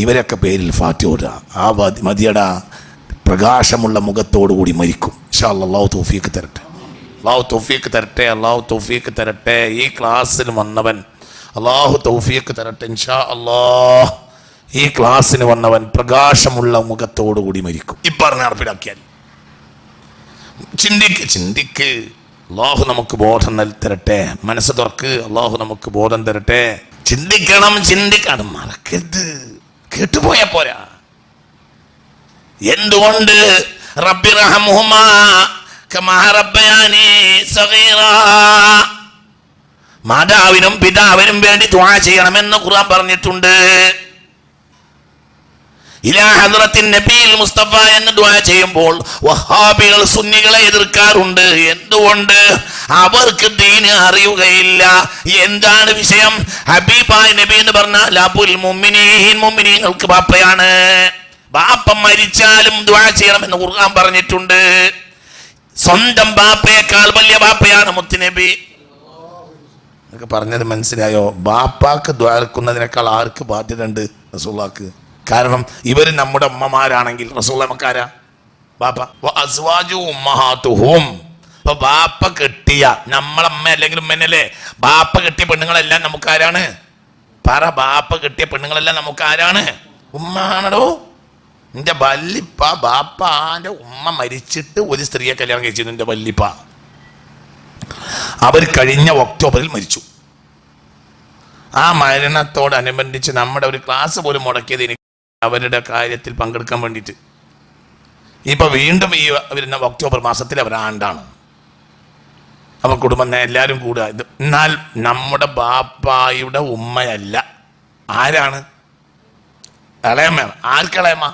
ഇവരൊക്കെ പേരിൽ ഫാത്തിഹ ഓതുക. ആ മതിയടാ, പ്രകാശമുള്ള മുഖത്തോടു കൂടി മരിക്കും. ഇൻഷാ അല്ലാഹ്. അല്ലാഹു തൗഫീഖ് തരട്ടെ, അല്ലാഹു തൗഫീഖ് തരട്ടെ, അല്ലാഹു തൗഫീഖ് തരട്ടെ. ഈ ക്ലാസ്സിന് വന്നവൻ അല്ലാഹു തൗഫീഖ് തരട്ടെ ഇൻഷാ അല്ലാഹ്. ഈ ക്ലാസ്സിന് വന്നവൻ പ്രകാശമുള്ള മുഖത്തോടു കൂടി മരിക്കും. ഇപ്പറഞ്ഞ നടപ്പിലാക്കിയാൽ ചിന്തിക്ക്. അല്ലാഹു നമുക്ക് ബോധം തരട്ടെ, മനസ്സ് തുറക്ക്. അല്ലാഹു നമുക്ക് ബോധം തരട്ടെ. ചിന്തിക്കണം, മറക്കരുത്. കേട്ടുപോയാ പോരാ. എന്തുകൊണ്ട്? റബ്ബി റഹ്മുഹുമാ കമാ റബ്ബയാനി സഗീറാ. മാതാവിനും പിതാവിനും വേണ്ടി ദുആ ചെയ്യണമെന്ന് ഖുർആൻ പറഞ്ഞിട്ടുണ്ട്. ഇലാ ഹദ്റത്തിൻ നബിയിൽ മുസ്തഫ എന്ന് ദുആ ചെയ്യുമ്പോൾ വഹാബികൾ സുന്നികളെ എതിർക്കാറുണ്ട്. എന്തുകൊണ്ട്? അവർക്ക് ദീന് അറിയുകയില്ല. എന്താണ് വിഷയം? ഹബീബായ നബി എന്ന് പറഞ്ഞാൽ അബുൽ മുഅ്മിനീൻ, മുഅ്മിനീങ്ങൾക്ക് ബാപ്പയാണ്. ബാപ്പ മരിച്ചാലും ദുആ ചെയ്യണമെന്ന് ഖുർആൻ പറഞ്ഞിട്ടുണ്ട്. സ്വന്തം ബാപ്പയേക്കാൾ വലിയ ബാപ്പയാണ് മുത്തുനബി. എന്നൊക്കെ പറഞ്ഞത് മനസ്സിലായോ? ബാപ്പാക്ക് ദ്വാരക്കുന്നതിനേക്കാൾ ആർക്ക് ബാധ്യത ഉണ്ട്? റസൂലുള്ളാഹിക്ക്. കാരണം ഇവർ നമ്മുടെ ഉമ്മമാരാണെങ്കിൽ റസൂൽ നമുക്കാരാ? ബാപ്പ. അസ്വാജു ഉമ്മഹാത്തുഹും. അപ്പൊ ബാപ്പ കെട്ടിയ നമ്മളമ്മ അല്ലെങ്കിൽ ഉമ്മനല്ലേ? ബാപ്പ കെട്ടിയ പെണ്ണുങ്ങളെല്ലാം നമുക്കാരാണ്? പറ. ബാപ്പ കെട്ടിയ പെണ്ണുങ്ങളെല്ലാം നമുക്കാരാണ്? ഉമ്മാണോ? നിന്റെ വല്ലിപ്പ ബാപ്പാന്റെ ഉമ്മ മരിച്ചിട്ട് ഒരു സ്ത്രീയെ കല്യാണം കഴിച്ചിരുന്നു. നിന്റെ വല്ലിപ്പ അവർ കഴിഞ്ഞ ഒക്ടോബറിൽ മരിച്ചു. ആ മരണത്തോടനുബന്ധിച്ച് നമ്മുടെ ഒരു ക്ലാസ് പോലും മുടക്കിയത് എനിക്ക് അവരുടെ കാര്യത്തിൽ പങ്കെടുക്കാൻ വേണ്ടിയിട്ട്. ഇപ്പൊ വീണ്ടും ഈ വരുന്ന ഒക്ടോബർ മാസത്തിൽ അവർ ആണ്ടാണ്. അവർ കുടുംബം എല്ലാവരും കൂടുക. എന്നാൽ നമ്മുടെ ബാപ്പായുടെ ഉമ്മയല്ല. ആരാണ്? ഇളയമ്മയാണ്. ആർക്കിളയമ്മ?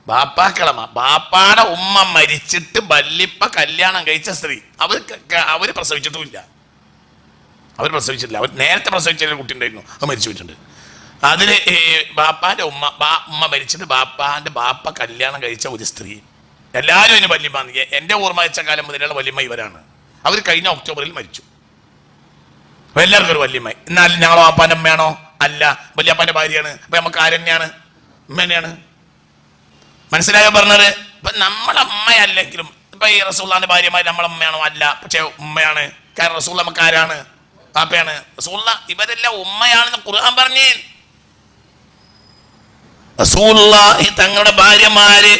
ബാപ്പാക്കിളമ. ബാപ്പാടെ ഉമ്മ മരിച്ചിട്ട് വല്ലിപ്പ കല്യാണം കഴിച്ച സ്ത്രീ. അവര് പ്രസവിച്ചിട്ടുമില്ല. അവർ നേരത്തെ പ്രസവിച്ച ഒരു കുട്ടി ഉണ്ടായിരുന്നു, അത് മരിച്ചു പോയിട്ടുണ്ട്. അതിൽ ബാപ്പാന്റെ ഉമ്മ മരിച്ചിട്ട് ബാപ്പാന്റെ ബാപ്പ കല്യാണം കഴിച്ച ഒരു സ്ത്രീ. എല്ലാവരും അതിന് വല്യമ്മ. എൻ്റെ ഓർമ്മ വെച്ച കാലം മുതലുള്ള വല്യമ്മ ഇവരാണ്. അവർ കഴിഞ്ഞ ഒക്ടോബറിൽ മരിച്ചു. അപ്പൊ എല്ലാവർക്കും ഒരു വല്യമ്മ. എന്നാൽ ഞങ്ങളെ ബാപ്പാന്റെ അമ്മയാണോ? അല്ല, വല്യപ്പാന്റെ ഭാര്യയാണ്. അപ്പൊ നമുക്ക് ആരെന്നെയാണ്? ഉമ്മ തന്നെയാണ്. മനസ്സിലായോ പറഞ്ഞത്? ഇപ്പൊ നമ്മളെ അമ്മയല്ലെങ്കിലും ഇപ്പൊ ഈ റസൂലുള്ളാഹിന്റെ ഭാര്യമാർ നമ്മളെ ഉമ്മയാണോ? അല്ല, പക്ഷെ ഉമ്മയാണ്. കാരണം റസൂൽ നമുക്ക് ആരാണ്? ബാപ്പയാണ്. റസൂലുള്ളാഹി ഇവരെല്ലാം ഉമ്മയാണെന്ന് ഖുർആൻ പറഞ്ഞേ. റസൂലുള്ളാഹി തങ്ങളുടെ ഭാര്യമാര്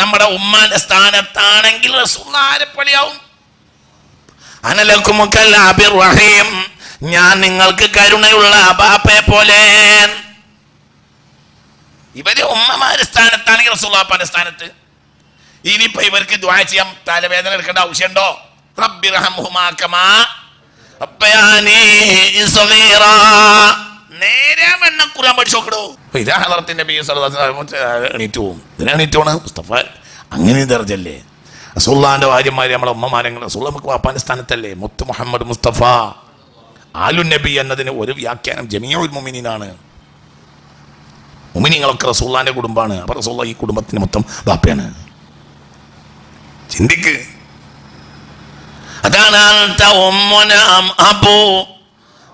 നമ്മുടെ ഉമ്മാന്റെ സ്ഥാനത്താണെങ്കിൽ റസൂലുള്ളാഹി ആരെപ്പടിയാവും? അനലക്കും കൽ റഹീം, ഞാൻ നിങ്ങൾക്ക് കരുണയുള്ള ബാപ്പയെ പോലെ. ഇവര് ഉമ്മമാരുടെ സ്ഥാനത്താണെങ്കിൽ റസൂലുള്ളാഹിന്റെ സ്ഥാനത്ത്. ഇനിയിപ്പോ ഇവർക്ക് ദുആ ചെയ്യാൻ തലവേദന എടുക്കേണ്ട ആവശ്യമുണ്ടോ? റബ്ബി റഹ്മുഹുമാ കമാ റബ്ബയാനി സഗീറാ. നേരെ വെണ്ണ ഖുർആൻ പഠിച്ചു നോക്കടോ. ഇതാ ഹളറത്തിന്റെ നബി സല്ലല്ലാഹു അലൈഹി വസല്ലം എണീറ്റ് പോകും. ഇതിനെണീറ്റാണ് മുസ്തഫ. അങ്ങനെ ദർജല്ലേ റസൂലുള്ളാഹിന്റെ ഭാര്യമാര് നമ്മളെ ഉമ്മമാരെങ്കിൽ റസൂലുള്ളാഹി നമുക്ക് വാപ്പാന്റെ സ്ഥാനത്തല്ലേ? മുത്ത് മുഹമ്മദ് മുസ്തഫ ആലു നബി എന്നതിന് ഒരു വ്യാഖ്യാനം ജമീഉൽ മുഅ്മിനീനാണ്. മുഅ്മിനീങ്ങളൊക്കെ റസൂലുള്ളാഹിന്റെ കുടുംബമാണ്. അപ്പൊ റസൂലുള്ളാഹി ഈ കുടുംബത്തിന് മൊത്തം ബാപ്പയാണ്. ചിന്തിക്ക്. അതാണ് അൻത ഉമ്മുന അബൂ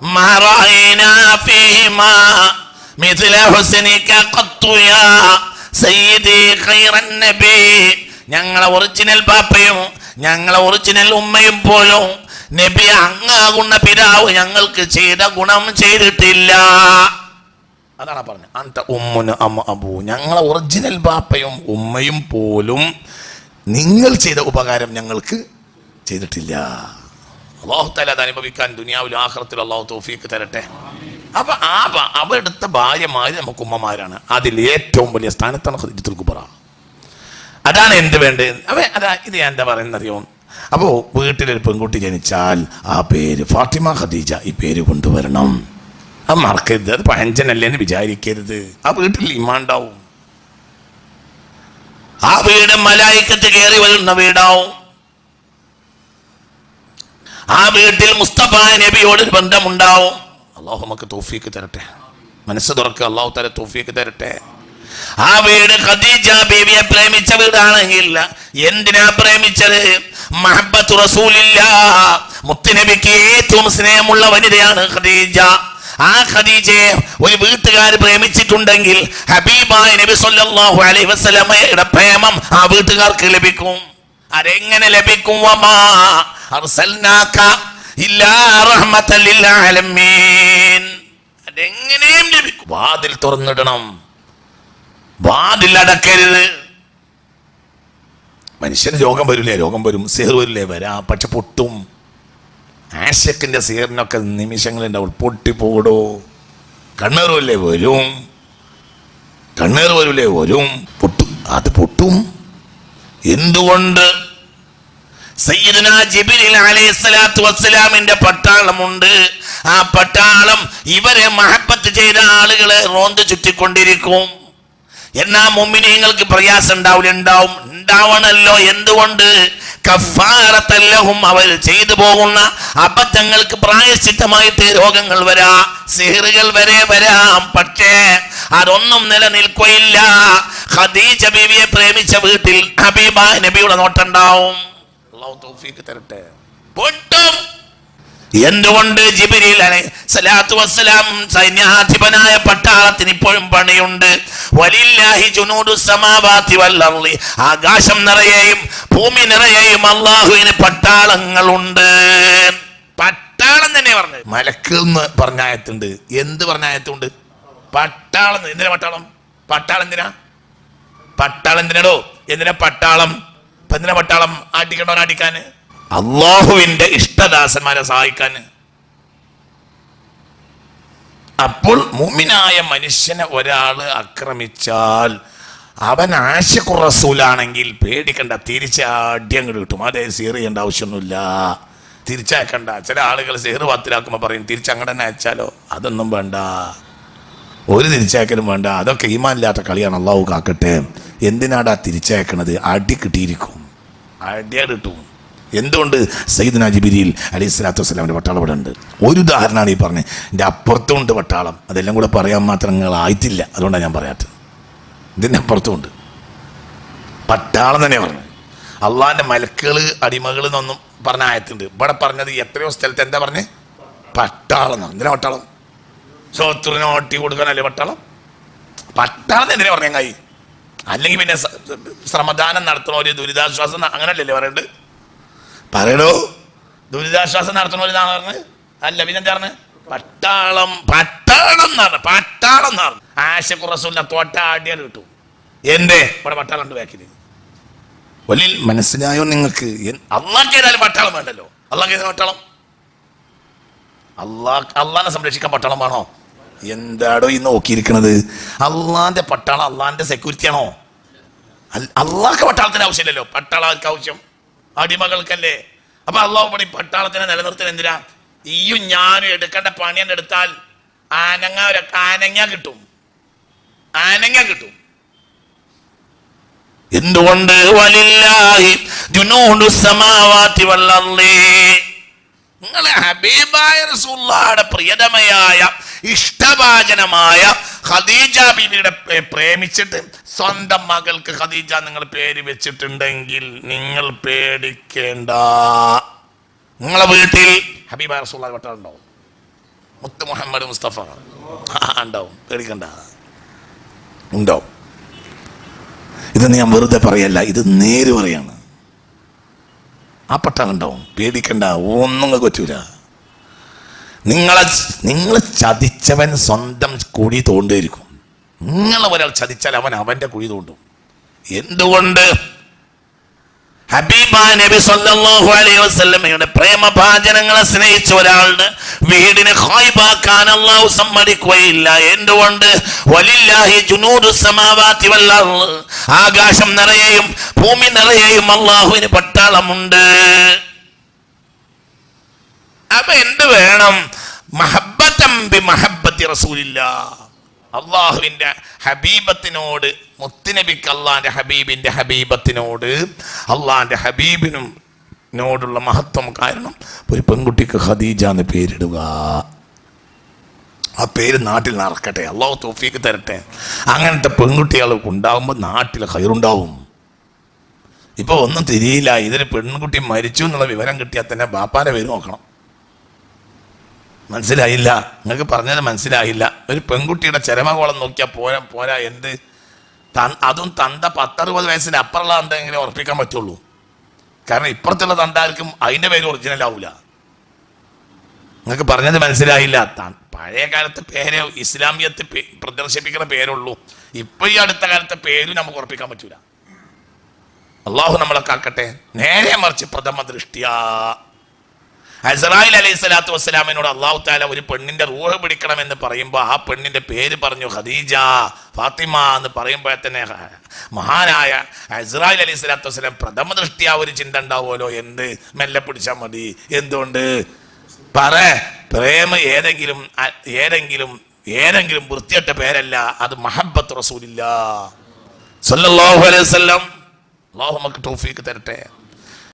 മാ റഅയ്നാ ഫീഹിമാ മിസ്ല ഹുസ്നിക ഖത്തു യാ സയ്യിദി ഖൈറൻ നബി ഞങ്ങളെ ഒറിജിനൽ ബാപ്പയും ഞങ്ങളെ ഒറിജിനൽ ഉമ്മയും പോലും നബി അങ്ങാകുന്ന പിതാവ് ഞങ്ങൾക്ക് ചെയ്ത ഗുണം ചെയ്തിട്ടില്ല. അതാണ് പറഞ്ഞത്. അന്ത ഉമ്മുന അമ്മ അബൂ, ഞങ്ങളെ ഒറിജിനൽ ബാപ്പയും ഉമ്മയും പോലും നിങ്ങൾ ചെയ്ത ഉപകാരം ഞങ്ങൾക്ക് ചെയ്തിട്ടില്ല. അല്ലാഹു തആല അത് അനുഭവിക്കാൻ ദുനിയാവിലും ആഖിറത്തിലും അല്ലാഹു തൗഫീഖ് തരട്ടെ. അപ്പൊ അവിടുത്തെ ഭാര്യമാര് നമുക്ക് ഉമ്മമാരാണ്. അതിൽ ഏറ്റവും വലിയ സ്ഥാനത്താണ് ഖദീജത്തുൽ കുബ്ര. അതാണ് എന്ത് വേണ്ടത്. അതാ ഇത് ഞാൻ എന്താ പറയുന്നത് അറിയോ? അപ്പോൾ വീട്ടിലൊരു പെൺകുട്ടി ജനിച്ചാൽ ആ പേര് ഫാത്തിമ ഖദീജ ഈ പേര് കൊണ്ടുവരണം. അത് മറക്കരുത്. അത് പഴഞ്ചനല്ലേ എന്ന് വിചാരിക്കരുത്. ആ വീട്ടിൽ ഈമാൻ ഉണ്ടാവും. ആ വീട് മലായിക്കത്ത് കയറി വരുന്ന വീടാവും. ആ വീട്ടിൽ മുസ്തഫ നബിയോട് ബന്ധമുണ്ടാവും. അള്ളാഹു നമുക്ക് തൗഫീഖ് തരട്ടെ. മനസ്സ് തുറക്കുക. അള്ളാഹു തആല തൗഫീഖ് തരട്ടെ. ആ വീട് ഖദീജ ബീവിയെ പ്രേമിച്ച വീടാണെങ്കിൽ എന്തിനാ പ്രേമിച്ചത്? മഹബ്ബത്തു റസൂലില്ലാഹ്, മുത്തുനബിക്ക് ഏറ്റവും സ്നേഹമുള്ള വനിതയാണ് ഖദീജ. ആ ഖദീജയെ ഒരു വീട്ടുകാർ പ്രേമിച്ചിട്ടുണ്ടെങ്കിൽ ഹബീബായ നബി സല്ലല്ലാഹു അലൈഹി വസല്ലമയുടെ പ്രേമം ആ വീട്ടുകാർക്ക് ലഭിക്കും. അതെങ്ങനെ ലഭിക്കും? വമാ അർസൽനാക ഇല്ലാ റഹ്മത്തൽ ലിൽ ആലമീൻ. അതെങ്ങനെയും ലഭിക്കും. വാതിൽ തുറന്നിടണം, വാതിൽ അടക്കരുത്. മനുഷ്യന് രോഗം വരില്ലേ? രോഗം വരും. സിഹർ വരില്ലേ? വരാം. പക്ഷെ പൊട്ടും. ആശക്കിന്റെ സിഹറിനൊക്കെ നിമിഷങ്ങളുണ്ടാവും. പൊട്ടിപ്പോടോ. കണ്ണേർ വരില്ലേ? വരും. കണ്ണേർ വരില്ലേ? വരും. പൊട്ടും. അത് പൊട്ടും. എന്തുകൊണ്ട്? സയ്യിദുനാ ജിബ്രീൽ അലൈഹിസ്സലാത്തു വസ്സലാമിന്റെ പട്ടാളമുണ്ട്. ആ പട്ടാളം ഇവരെ മഹബ്ബത്ത് ചെയ്ത ആളുകളെ റോന്ത് ചുറ്റിക്കൊണ്ടിരിക്കും. എന്നാ മുഅ്മിനീങ്ങൾക്ക് പ്രയാസം ഉണ്ടാവണല്ലോ. എന്തുകൊണ്ട്? കഫാറത്തല്ലഹും, അവർ ചെയ്തു പോകുന്ന അബദ്ധങ്ങൾക്ക് പ്രായശ്ചിത്തമായിട്ട് രോഗങ്ങൾ വരാം, സിഹറുകൾ വരെ വരാം. പക്ഷേ അതൊന്നും നിലനിൽക്കുകയില്ല. ഖദീജ ബീവിയെ പ്രേമിച്ച വീട്ടിൽ ഹബീബായ നബിയുടെ നോട്ടുണ്ടാവും. അല്ലാഹു തൗഫീഖ് തരട്ടെ. പൊട്ടും. എന്തുകൊണ്ട്? ജിബ്രീൽ അലൈഹിസ്സലാത്തു വസ്സലാം സൈന്യാധിപനായ പട്ടാളത്തിന് ഇപ്പോഴും പണിയുണ്ട്. വലില്ലാഹി ജുനൂദുസ് സമാവാതി വൽ അർളി, ആകാശം നിറയെയും ഭൂമി നിറയെയും അല്ലാഹുവിന് പട്ടാളങ്ങളുണ്ട്. പട്ടാളം തന്നെ പറഞ്ഞത്. മലക്ക് എന്ന് പറഞ്ഞ ആയത്തുണ്ട്. എന്ത് പറഞ്ഞ ആയത്തുണ്ട്? പട്ടാളം. എന്തിനാ പട്ടാളം? പട്ടാളം എന്തിനാ? പട്ടാളം എന്തിനാടോ? എന്തിനാ പട്ടാളം? എന്തിനാ പട്ടാളം? ആട്ടിക്കണ്ടോ? ആട്ടിക്കാന്? അള്ളാഹുവിന്റെ ഇഷ്ടദാസന്മാരെ സഹായിക്കാൻ. അപ്പോൾ മുഅ്മിനായ മനുഷ്യനെ ഒരാള് ആക്രമിച്ചാൽ അവൻ ആശിഖുർ റസൂലാണെങ്കിൽ പേടിക്കണ്ട, തിരിച്ചാടി അങ്ങോട്ട് കിട്ടും. അതേ സിഹർ ചെയ്യേണ്ട ആവശ്യമൊന്നുമില്ല, തിരിച്ചയക്കണ്ട. ചില ആളുകൾ സിഹർ ബാത്തിലാക്കുമ്പോൾ പറയും തിരിച്ചങ്ങോട്ട് തന്നെ അയച്ചാലോ. അതൊന്നും വേണ്ട, ഒരു തിരിച്ചയക്കലും വേണ്ട. അതൊക്കെ ഈമാനില്ലാത്ത കളിയാണ്. അള്ളാഹു കാക്കട്ടെ. എന്തിനാടാ തിരിച്ചയക്കണത്? അടി കിട്ടിയിരിക്കും, അടിയാ കിട്ടും. എന്തുകൊണ്ട്? സയ്യിദുനാ ജിബ്രീൽ അലൈഹിസ്സലാത്തു വസ്സലാമിന്റെ പട്ടാളം ഇവിടെ ഉണ്ട്. ഒരു ഉദാഹരണമാണ് ഈ പറഞ്ഞത്. എൻ്റെ അപ്പുറത്തുമുണ്ട് പട്ടാളം. അതെല്ലാം കൂടെ പറയാൻ മാത്രം നിങ്ങളായിട്ടില്ല, അതുകൊണ്ടാണ് ഞാൻ പറയാത്തത്. ഇതിൻ്റെ അപ്പുറത്തുമുണ്ട് പട്ടാളം തന്നെ പറഞ്ഞത്. അള്ളാഹിൻ്റെ മലക്കുകൾ അടിമകൾ എന്നൊന്നും പറഞ്ഞ ആയത്തുണ്ട്. ഇവിടെ പറഞ്ഞത് എത്രയോ സ്ഥലത്ത് എന്താ പറഞ്ഞത്? പട്ടാളം എന്നാണ്. എന്തിനാ പട്ടാളം? ശത്രുവിനെ ഓട്ടി കൊടുക്കാനല്ലേ പട്ടാളം? പട്ടാളം എന്തിനാ പറഞ്ഞ കൈ? അല്ലെങ്കിൽ പിന്നെ ശ്രമദാനം നടത്തണ ഒരു ദുരിതാശ്വാസം അങ്ങനല്ലേ പറയണ്ട്? പറയണോ? ദുരിതാശ്വാസം നടത്തണ ഇതാണ് പറഞ്ഞത്. അല്ല പിന്നെന്താ പറഞ്ഞത്? പട്ടാളം. പട്ടാളം എന്നാണ്. പട്ടാളം എന്നാണ്. ആശിഖുർ റസൂലിനെ തോട്ടാടിയാൽ കിട്ടും. എന്റെ ഇവിടെ പട്ടാളം ഉണ്ട് ബാക്കില്. വലിയ മനസ്സിലായോ നിങ്ങൾക്ക്? അള്ളാഹ്ക്ക് ഏതായാലും പട്ടാളം വേണ്ടല്ലോ. അള്ളാഹ്ക്ക് ഏതായാലും പട്ടാളം. അള്ളാഹിനെ സംരക്ഷിക്കാൻ പട്ടാളം വേണോ? എന്താടോ ഈ നോക്കിയിരിക്കണത്? അള്ളാന്റെ പട്ടാളം അള്ളാന്റെ സെക്യൂരിറ്റി ആണോ? അള്ളാഹ്ക്ക് പട്ടാളത്തിന് ആവശ്യമില്ലല്ലോ. പട്ടാളർക്ക് ആവശ്യം അടിമകൾക്കല്ലേ. അപ്പൊ അള്ളാഹു പണി പട്ടാളത്തിനെ നിലനിർത്തുന്ന എന്തിനാ? ഈയും ഞാനും എടുക്കേണ്ട പണി തന്നെ എടുത്താൽ ആനങ്ങ കിട്ടും, ആനങ്ങ കിട്ടും. എന്തുകൊണ്ട്? വലില്ലാഹി ജുനൂദുസ് സമാവാതി വൽ അർളി. നിങ്ങളെ ഹബീബായ റസൂലുള്ളാഹിയുടെ പ്രിയതമയായ ഇഷ്ടഭാജനമായ ഖദീജ ബീവിയുടെ പ്രേമിച്ചിട്ട് സ്വന്തം മകൾക്ക് ഖദീജ നിങ്ങൾ പേര് വെച്ചിട്ടുണ്ടെങ്കിൽ നിങ്ങൾ പേടിക്കേണ്ട. നിങ്ങളെ വീട്ടിൽ ഹബീബായ റസൂലുള്ളാഹി പട്ടാളം ഉണ്ടാവും. മുത്ത് മുഹമ്മദ് മുസ്തഫ ഉണ്ടാവും. പേടിക്കണ്ട, ഉണ്ടാവും. ഇത് ഞാൻ വെറുതെ പറയല്ല, ഇത് നേര് പറയാണ്. ആ പട്ടാളുണ്ടാവും, പേടിക്കണ്ട, ഒന്നും പറ്റൂല. നിങ്ങൾ ചതിച്ചവൻ സ്വന്തം കുഴി തോണ്ടിയിരിക്കും. നിങ്ങൾ ഒരാൾ ചതിച്ചാൽ അവൻ അവന്റെ കുഴി തോണ്ടും. എന്തുകൊണ്ട്? ഹബീബായ നബി സല്ലല്ലാഹു അലൈഹി വസല്ലമയുടെ പ്രേമഭാജനങ്ങളെ സ്നേഹിച്ച ഒരാളുടെ വീടിനെ ഖൈബാക്കാൻ അല്ലാഹു സമ്മതിക്കുകയില്ല. എന്തുകൊണ്ട്? വലില്ലാഹി ജുനൂദുസ് സമാവാതി വൽ അർള്, ആകാശം നിറയെയും ഭൂമി നിറയെയും അല്ലാഹുവിന് പട്ടാളമുണ്ട്. അപ്പൊ എന്ത് വേണം? മഹബ്ബതൻ ബി മഹബ്ബത്തി റസൂലില്ലാഹ്, അള്ളാഹുവിൻ്റെ ഹബീബത്തിനോട്, മുത്തുനബിക്ക് അള്ളാന്റെ ഹബീബിന്റെ ഹബീബത്തിനോട്, അള്ളാന്റെ ഹബീബിനോടുള്ള മഹത്വം കാരണം ഒരു പെൺകുട്ടിക്ക് ഖദീജ എന്ന് പേരിടുക. ആ പേര് നാട്ടിൽ നടക്കട്ടെ, അള്ളാഹു തൗഫീഖ് തരട്ടെ. അങ്ങനത്തെ പെൺകുട്ടികൾ ഉണ്ടാകുമ്പോൾ നാട്ടിൽ ഖൈറുണ്ടാവും. ഇപ്പോൾ ഒന്നും തിരിയില്ല, ഇതൊരു പെൺകുട്ടി മരിച്ചു എന്നുള്ള വിവരം കിട്ടിയാൽ തന്നെ ബാപ്പാൻ്റെ പേര് നോക്കണം. മനസ്സിലായില്ല? നിങ്ങൾക്ക് പറഞ്ഞത് മനസ്സിലായില്ല. ഒരു പെൺകുട്ടിയുടെ ചരമകോളം നോക്കിയാൽ പോരാ എന്ത്, അതും തന്ത 10-60 വയസ്സിന് അപ്പുറമുള്ള എന്തെങ്കിലും ഉറപ്പിക്കാൻ പറ്റുള്ളൂ. കാരണം ഇപ്പുറത്തുള്ള തണ്ടാർക്കും അതിൻ്റെ പേര് ഒറിജിനൽ ആവില്ല. നിങ്ങൾക്ക് പറഞ്ഞത് മനസ്സിലായില്ല. പഴയ കാലത്തെ പേര് ഇസ്ലാമിയത്ത് പ്രദർശിപ്പിക്കുന്ന പേരുള്ളൂ. ഇപ്പൊ ഈ അടുത്ത കാലത്തെ പേരും നമുക്ക് ഉറപ്പിക്കാൻ പറ്റൂല. അള്ളാഹു നമ്മളെ കാക്കട്ടെ. നേരെ മറിച്ച് പ്രഥമ ദൃഷ്ടിയാ അസ്രായിൽ അലൈഹി സ്വലാത്തു വസ്സലാമിനോട് അള്ളാഹു താല ഒരു പെണ്ണിന്റെ റൂഹ് പിടിക്കണമെന്ന് പറയുമ്പോൾ ആ പെണ്ണിന്റെ പേര് പറഞ്ഞു ഖദീജ, ഫാത്തിമ എന്ന് പറയുമ്പോൾ തന്നെ മഹാനായ അസ്രായിൽ അലൈഹി സ്വലാത്തു വസ്സലാം പ്രഥമ ദൃഷ്ടിയാ ഒരു ചിന്ത ഉണ്ടാവുമല്ലോ, എന്ത് മെല്ലെ പിടിച്ചാൽ മതി. എന്തുകൊണ്ട്? പ്രേമ ഏതെങ്കിലും വൃത്തിയട്ട പേരല്ല, അത് മഹബ്ബത്ത് റസൂലില്ലാഹ് സ്വല്ലല്ലാഹു അലൈഹി വസല്ലം. അല്ലാഹു നമുക്ക് തൗഫീഖ് തരട്ടെ.